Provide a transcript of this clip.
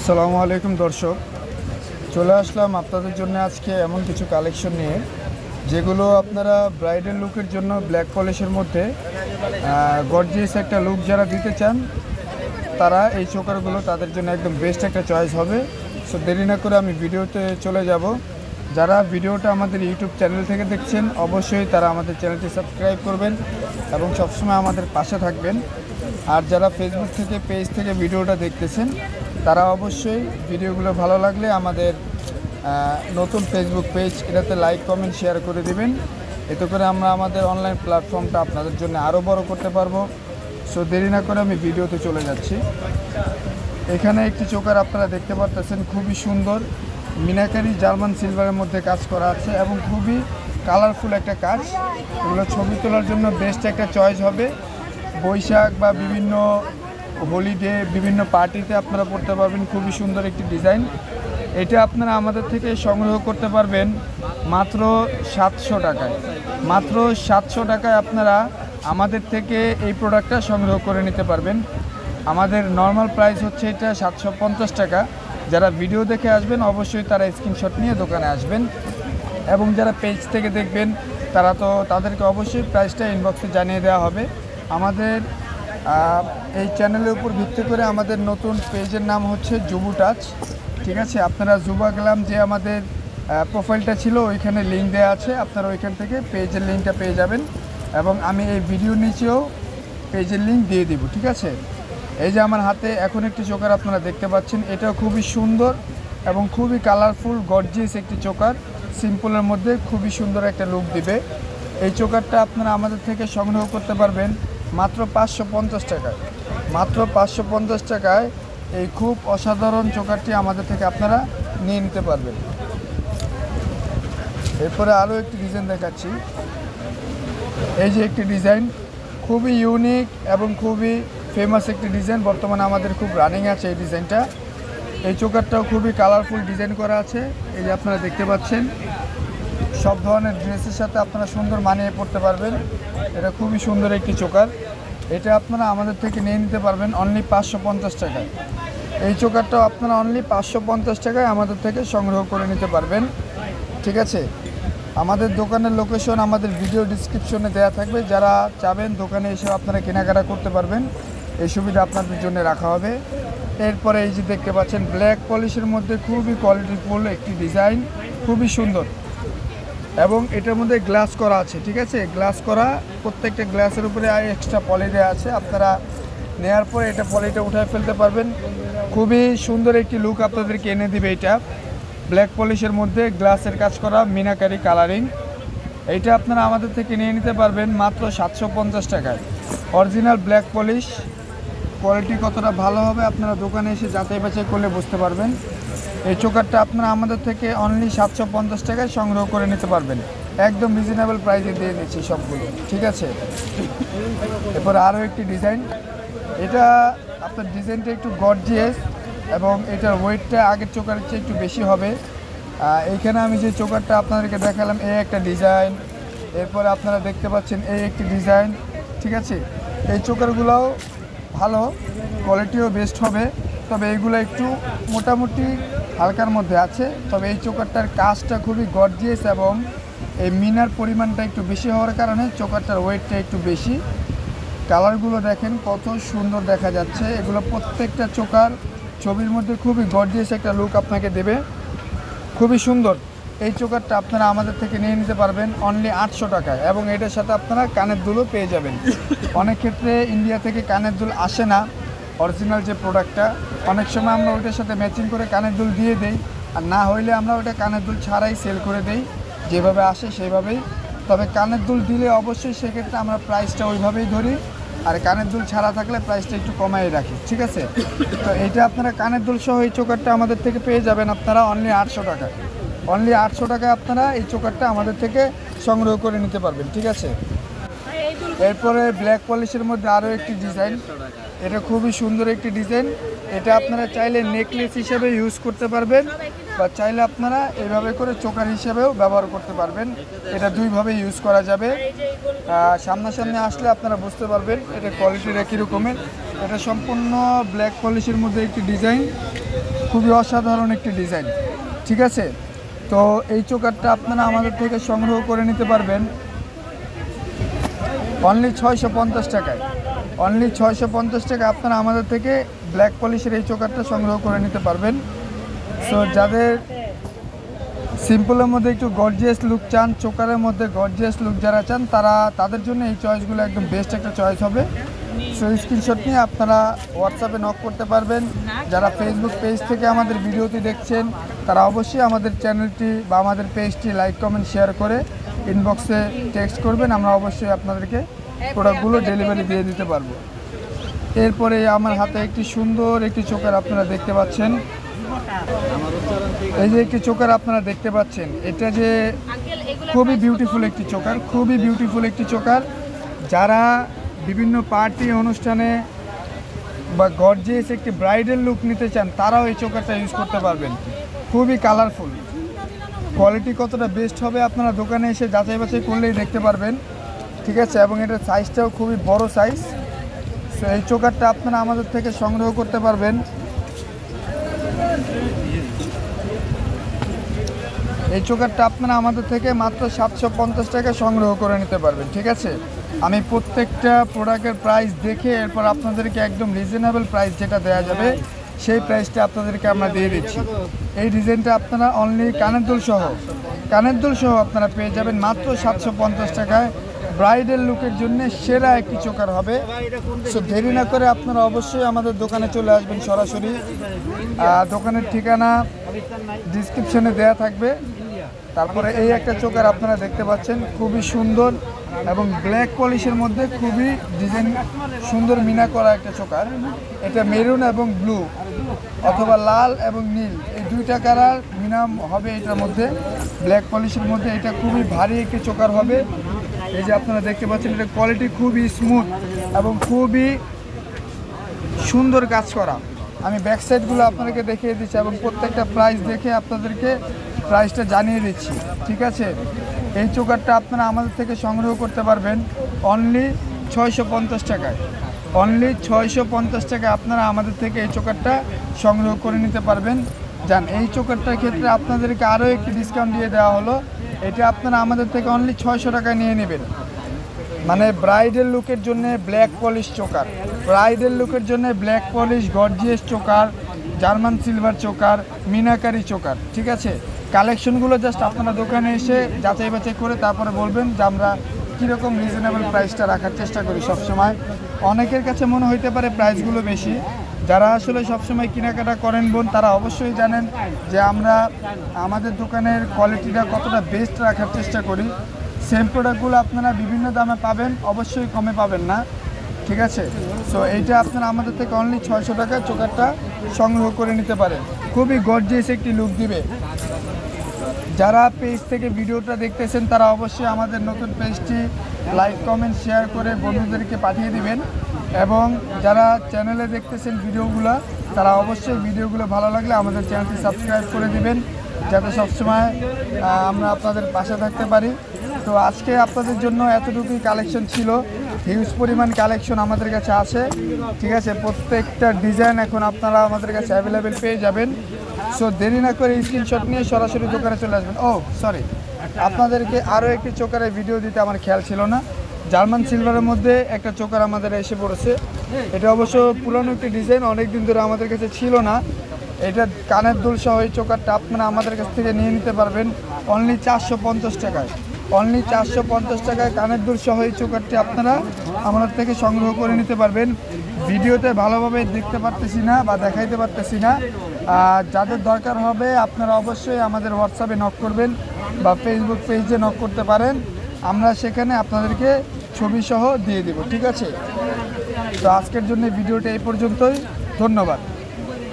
আসসালামু আলাইকুম দর্শক, চলে আসলাম আপনাদের জন্য আজকে এমন কিছু কালেকশন নিয়ে যেগুলো আপনারা ব্রাইডাল লুকের জন্য ব্ল্যাক পলিশের মধ্যে গর্জিয়াস একটা লুক যারা দিতে চান তারা এই চোকারগুলো তাদের জন্য একদম বেস্ট একটা চয়েস হবে। সো দেরি না করে আমি ভিডিওতে চলে যাব। যারা ভিডিওটা আমাদের ইউটিউব চ্যানেল থেকে দেখছেন অবশ্যই তারা আমাদের চ্যানেলটি সাবস্ক্রাইব করবেন এবং সবসময় আমাদের পাশে থাকবেন। আর যারা ফেসবুক থেকে পেজ থেকে ভিডিওটা দেখতেছেন তারা অবশ্যই ভিডিওগুলো ভালো লাগলে আমাদের নতুন ফেসবুক পেজ এটাতে লাইক কমেন্ট শেয়ার করে দিবেন। এতে করে আমরা আমাদের অনলাইন প্ল্যাটফর্মটা আপনাদের জন্য আরও বড় করতে পারবো। সো দেরি না করে আমি ভিডিওতে চলে যাচ্ছি। এখানে একটি চোকার আপনারা দেখতে পাচ্ছেন, খুবই সুন্দর মিনাকারি জার্মান সিলভারের মধ্যে কাজ করা আছে এবং খুবই কালারফুল একটা কাজ। এগুলো ছবি তোলার জন্য বেস্ট একটা চয়েস হবে। বৈশাখ বা বিভিন্ন হলিডে বিভিন্ন পার্টিতে আপনারা পড়তে পারবেন। খুবই সুন্দর একটি ডিজাইন। এটা আপনারা আমাদের থেকে সংগ্রহ করতে পারবেন মাত্র 700 টাকায়। মাত্র 700 টাকায় আপনারা আমাদের থেকে এই প্রোডাক্টটা সংগ্রহ করে নিতে পারবেন। আমাদের নর্মাল প্রাইস হচ্ছে এটা 750 টাকা। যারা ভিডিও দেখে আসবেন অবশ্যই তারা স্ক্রিনশট নিয়ে দোকানে আসবেন এবং যারা পেজ থেকে দেখবেন তাদেরকে অবশ্যই প্রাইসটা ইনবক্সে জানিয়ে দেওয়া হবে। আমাদের এই চ্যানেলের উপর ভিত্তি করে আমাদের নতুন পেজের নাম হচ্ছে জুবু টাচ। ঠিক আছে, আপনারা জুবা গ্লাম যে আমাদের প্রোফাইলটা ছিল ওইখানে লিঙ্ক দেওয়া আছে, আপনারা ওইখান থেকে পেজের লিঙ্কটা পেয়ে যাবেন এবং আমি এই ভিডিওর নিচেও পেজের লিঙ্ক দিয়ে দিব। ঠিক আছে, এই যে আমার হাতে এখন একটি চোকার আপনারা দেখতে পাচ্ছেন, এটাও খুবই সুন্দর এবং খুবই কালারফুল গর্জিয়াস একটি চোকার। সিম্পলের মধ্যে খুবই সুন্দর একটা লুক দিবে। এই চোকারটা আপনারা আমাদের থেকে সংগ্রহ করতে পারবেন মাত্র 550 টাকায়। মাত্র 550 টাকায় এই খুব অসাধারণ চোকারটি আমাদের থেকে আপনারা নিয়ে নিতে পারবেন। এরপরে আরও একটি ডিজাইন দেখাচ্ছি। এই যে একটি ডিজাইন খুবই ইউনিক এবং খুবই ফেমাস একটি ডিজাইন, বর্তমানে আমাদের খুব রানিং আছে এই ডিজাইনটা। এই চোকারটাও খুবই কালারফুল ডিজাইন করা আছে। এই যে আপনারা দেখতে পাচ্ছেন, সব ধরনের ড্রেসের সাথে আপনারা সুন্দর মানিয়ে পড়তে পারবেন। এটা খুবই সুন্দর একটি চোকার। এটা আপনারা আমাদের থেকে নিয়ে নিতে পারবেন অনলি 550 টাকায়। এই চোকারটাও আপনারা অনলি 550 টাকায় আমাদের থেকে সংগ্রহ করে নিতে পারবেন। ঠিক আছে, আমাদের দোকানের লোকেশন আমাদের ভিডিও ডিসক্রিপশনে দেওয়া থাকবে। যারা চাবেন দোকানে এসে আপনারা কেনাকাটা করতে পারবেন, এই সুবিধা আপনাদের জন্য রাখা হবে। এরপরে এই যে দেখতে পাচ্ছেন ব্ল্যাক পলিশের মধ্যে খুবই কোয়ালিটিফুল একটি ডিজাইন, খুবই সুন্দর এবং এটার মধ্যে গ্লাস করা আছে। ঠিক আছে, গ্লাস করা, প্রত্যেকটা গ্লাসের উপরে এক্সট্রা পলি দেওয়া আছে। আপনারা নেওয়ার পরে এটা পলিটা উঠায় ফেলতে পারবেন। খুবই সুন্দর একটি লুক আপনাদেরকে এনে দিবে। এটা ব্ল্যাক পলিশের মধ্যে গ্লাসের কাজ করা মিনাকারি কালারিং। এইটা আপনারা আমাদের থেকে নিয়ে নিতে পারবেন মাত্র 750 টাকায়। অরিজিনাল ব্ল্যাক পলিশ, কোয়ালিটি কতটা ভালো হবে আপনারা দোকানে এসে যাচাই বাছাই করলে বুঝতে পারবেন। এই চোকারটা আপনারা আমাদের থেকে অনলি 750 টাকায় সংগ্রহ করে নিতে পারবেন। একদম রিজনেবল প্রাইসে দিয়ে দিচ্ছি সবগুলো। ঠিক আছে, এরপরে আরও একটি ডিজাইন। এটা আপনার ডিজাইনটা একটু গর্জিয়াস এবং এটার ওয়েটটা আগের চোকারের চেয়ে একটু বেশি হবে। এইখানে আমি যে চোকারটা আপনাদেরকে দেখালাম এই একটা ডিজাইন, এরপরে আপনারা দেখতে পাচ্ছেন এই একটি ডিজাইন। ঠিক আছে, এই চোকারগুলোও ভালো, কোয়ালিটিও বেস্ট হবে, তবে এইগুলো একটু মোটামুটি হালকার মধ্যে আছে। তবে এই চোকারটার কাজটা খুবই গর্জিয়াস এবং এই মিনার পরিমাণটা একটু বেশি হওয়ার কারণে চোকারটার ওয়েটটা একটু বেশি। কালারগুলো দেখেন কত সুন্দর দেখা যাচ্ছে। এগুলো প্রত্যেকটা চোকার ছবির মধ্যে খুবই গর্জিয়াস একটা লুক আপনাকে দেবে, খুবই সুন্দর। এই চোকারটা আপনারা আমাদের থেকে নিয়ে নিতে পারবেন অনলি 800 টাকায় এবং এটার সাথে আপনারা কানের দুলও পেয়ে যাবেন। অনেক ক্ষেত্রে ইন্ডিয়া থেকে কানের দুল আসে না, অরিজিনাল যে প্রোডাক্টটা, অনেক সময় আমরা ওইটার সাথে ম্যাচিং করে কানের দুল দিয়ে দেই, আর না হইলে আমরা ওইটা কানের দুল ছাড়াই সেল করে দেই, যেভাবে আসে সেইভাবেই। তবে কানের দুল দিলে অবশ্যই সেক্ষেত্রে আমরা প্রাইসটা ওইভাবেই ধরি, আর কানের দুল ছাড়া থাকলে প্রাইসটা একটু কমাই রাখি। ঠিক আছে, তো এইটা আপনারা কানের দুল সহ এই চোকারটা আমাদের থেকে পেয়ে যাবেন আপনারা অনলি 800 টাকায়। অনলি 800 টাকায় আপনারা এই চোকারটা আমাদের থেকে সংগ্রহ করে নিতে পারবেন। ঠিক আছে, এরপরে ব্ল্যাক পলিশের মধ্যে আরও একটি ডিজাইন। এটা খুবই সুন্দর একটি ডিজাইন। এটা আপনারা চাইলে নেকলেস হিসেবে ইউজ করতে পারবেন বা চাইলে আপনারা এইভাবে করে চোকার হিসেবেও ব্যবহার করতে পারবেন। এটা দুইভাবে ইউজ করা যাবে। সামনাসামনি আসলে আপনারা বুঝতে পারবেন এটা কোয়ালিটিটা কীরকমের। এটা সম্পূর্ণ ব্ল্যাক পলিশের মধ্যে একটি ডিজাইন, খুবই অসাধারণ একটি ডিজাইন। ঠিক আছে, তো এই চোকারটা আপনারা আমাদের থেকে সংগ্রহ করে নিতে পারবেন অনলি 650 টাকায়। অনলি 650 টাকা আপনারা আমাদের থেকে ব্ল্যাক পলিশের এই চোকারটা সংগ্রহ করে নিতে পারবেন। সো যাদের সিম্পলের মধ্যে একটু গর্জিয়াস লুক চান, চোকারের মধ্যে গর্জিয়াস লুক যারা চান, তাদের জন্য এই চয়েসগুলো একদম বেস্ট একটা চয়েস হবে। সো স্ক্রিনশট নিয়ে আপনারা হোয়াটসঅ্যাপে নক করতে পারবেন। যারা ফেসবুক পেজ থেকে আমাদের ভিডিওটি দেখছেন তারা অবশ্যই আমাদের চ্যানেলটি বা আমাদের পেজটি লাইক কমেন্ট শেয়ার করে ইনবক্সে টেক্সট করবেন। আমরা অবশ্যই আপনাদেরকে প্রোডাক্টগুলো ডেলিভারি দিয়ে দিতে পারবো। এরপরে আমার হাতে একটি সুন্দর একটি চোকার আপনারা দেখতে পাচ্ছেন। এই যে একটি চোকার আপনারা দেখতে পাচ্ছেন, এটা যে খুবই বিউটিফুল একটি চোকার, খুবই বিউটিফুল একটি চোকার। যারা বিভিন্ন পার্টি অনুষ্ঠানে বা গর্জিয়াস একটি ব্রাইডাল লুক নিতে চান তারাও এই চোকারটা ইউজ করতে পারবেন। খুবই কালারফুল, কোয়ালিটি কতটা বেস্ট হবে আপনারা দোকানে এসে যাচাই বাছাই করলেই দেখতে পারবেন। ঠিক আছে, এবং এটার সাইজটাও খুবই বড় সাইজ। সো এই চোকারটা আপনারা আমাদের থেকে সংগ্রহ করতে পারবেন। এই চোকারটা আপনারা আমাদের থেকে মাত্র 750 টাকা সংগ্রহ করে নিতে পারবেন। ঠিক আছে, আমি প্রত্যেকটা প্রোডাক্টের প্রাইস দেখে এরপর আপনাদেরকে একদম রিজনেবল প্রাইস যেটা দেওয়া যাবে সেই প্রাইসটা আপনাদেরকে আমরা দিয়ে দিচ্ছি। এই ডিজাইনটা আপনারা অনলি কানের দুল সহ আপনারা পেয়ে যাবেন মাত্র 750 টাকায়। ব্রাইডাল লুকের জন্য সেরা একটি চোকার হবে। সো দেরি না করে আপনারা অবশ্যই আমাদের দোকানে চলে আসবেন সরাসরি। দোকানের ঠিকানা ডিসক্রিপশনে দেয়া থাকবে। তারপরে এই একটা চোকার আপনারা দেখতে পাচ্ছেন, খুবই সুন্দর এবং ব্ল্যাক পলিশের মধ্যে খুবই ডিজাইন সুন্দর মিনা করা একটা চোকার। এটা মেরুন এবং ব্লু অথবা লাল এবং নীল এই দুইটা কালার মিনা হবে এটার মধ্যে, ব্ল্যাক পলিশের মধ্যে। এটা খুবই ভারী একটি চোকার হবে। এই যে আপনারা দেখতে পাচ্ছেন, এটা কোয়ালিটি খুবই স্মুথ এবং খুবই সুন্দর কাজ করা। আমি ব্যাক সাইডগুলো আপনাদেরকে দেখিয়ে দিচ্ছি এবং প্রত্যেকটা প্রাইস দেখে আপনাদেরকে প্রাইসটা জানিয়ে দিচ্ছি। ঠিক আছে, এই চোকারটা আপনারা আমাদের থেকে সংগ্রহ করতে পারবেন অনলি 650 টাকায়। অনলি 650 টাকা আপনারা আমাদের থেকে এই চোকারটা সংগ্রহ করে নিতে পারবেন। জান, এই চোকারটার ক্ষেত্রে আপনাদেরকে আরও একটি ডিসকাউন্ট দিয়ে দেওয়া হলো। এটা আপনারা আমাদের থেকে অনলি 600 টাকায় নিয়ে নেবেন। মানে ব্রাইডাল লুকের জন্য ব্ল্যাক পলিশ চোকার, ব্রাইডাল লুকের জন্য black polish gorgeous choker, German silver choker, meenakari choker. ঠিক আছে, কালেকশনগুলো জাস্ট আপনারা দোকানে এসে যাচাই বাছাই করে তারপরে বলবেন যে আমরা কীরকম রিজনেবল প্রাইসটা রাখার চেষ্টা করি সবসময়। অনেকের কাছে মনে হইতে পারে প্রাইসগুলো বেশি, যারা আসলে সবসময় কেনাকাটা করেন বোন তারা অবশ্যই জানেন যে আমরা আমাদের দোকানের কোয়ালিটিটা কতটা বেস্ট রাখার চেষ্টা করি। সেম প্রোডাক্টগুলো আপনারা বিভিন্ন দামে পাবেন, অবশ্যই কমে পাবেন না। ঠিক আছে, সো এইটা আপনারা আমাদের থেকে অনলি 600 টাকায় চোকারটা সংগ্রহ করে নিতে পারেন। খুবই গর্জিয়াস একটি লুক দিবে। যারা পেজ থেকে ভিডিওটা দেখতেছেন তারা অবশ্যই আমাদের নতুন পেজটি লাইক কমেন্ট শেয়ার করে বন্ধুদেরকে পাঠিয়ে দিবেন। এবং যারা চ্যানেলে দেখতেছেন ভিডিওগুলো তারা অবশ্যই ভিডিওগুলো ভালো লাগলে আমাদের চ্যানেলটি সাবস্ক্রাইব করে দিবেন, যাতে সবসময় আমরা আপনাদের পাশে থাকতে পারি। তো আজকে আপনাদের জন্য এতটুকুই কালেকশন ছিল। হিউজ পরিমাণ কালেকশন আমাদের কাছে আছে। ঠিক আছে, প্রত্যেকটা ডিজাইন এখন আপনারা আমাদের কাছে অ্যাভেলেবেল পেয়ে যাবেন। সো দেরি না করে স্ক্রিনশট নিয়ে সরাসরি দোকানে চলে আসবেন। ও সরি, আপনাদেরকে আরও একটি চোকারের ভিডিও দিতে আমার খেয়াল ছিল না। জার্মান সিলভারের মধ্যে একটা চোকার আমাদের এসে পড়েছে। এটা অবশ্য পুরনো একটি ডিজাইন, অনেক দিন ধরে আমাদের কাছে ছিল না। এটা কানের দুল সহ এই চোকারটা আপনারা আমাদের কাছ থেকে নিয়ে নিতে পারবেন অনলি 450 টাকায়। অনলি 450 টাকায় কানের দুল সহ এই চোকারটি আপনারা আমাদের থেকে সংগ্রহ করে নিতে পারবেন। ভিডিওতে ভালোভাবে দেখতে পারতেছি না বা দেখাইতে পারতেছি না। যাদের দরকার হবে আপনারা অবশ্যই আমাদের হোয়াটসঅ্যাপে নক করবেন বা ফেসবুক পেজে নক করতে পারেন। আমরা সেখানে আপনাদেরকে ছবি সহ দিয়ে দেব। ঠিক আছে, তো আজকের জন্য ভিডিওটা এই পর্যন্তই। ধন্যবাদ।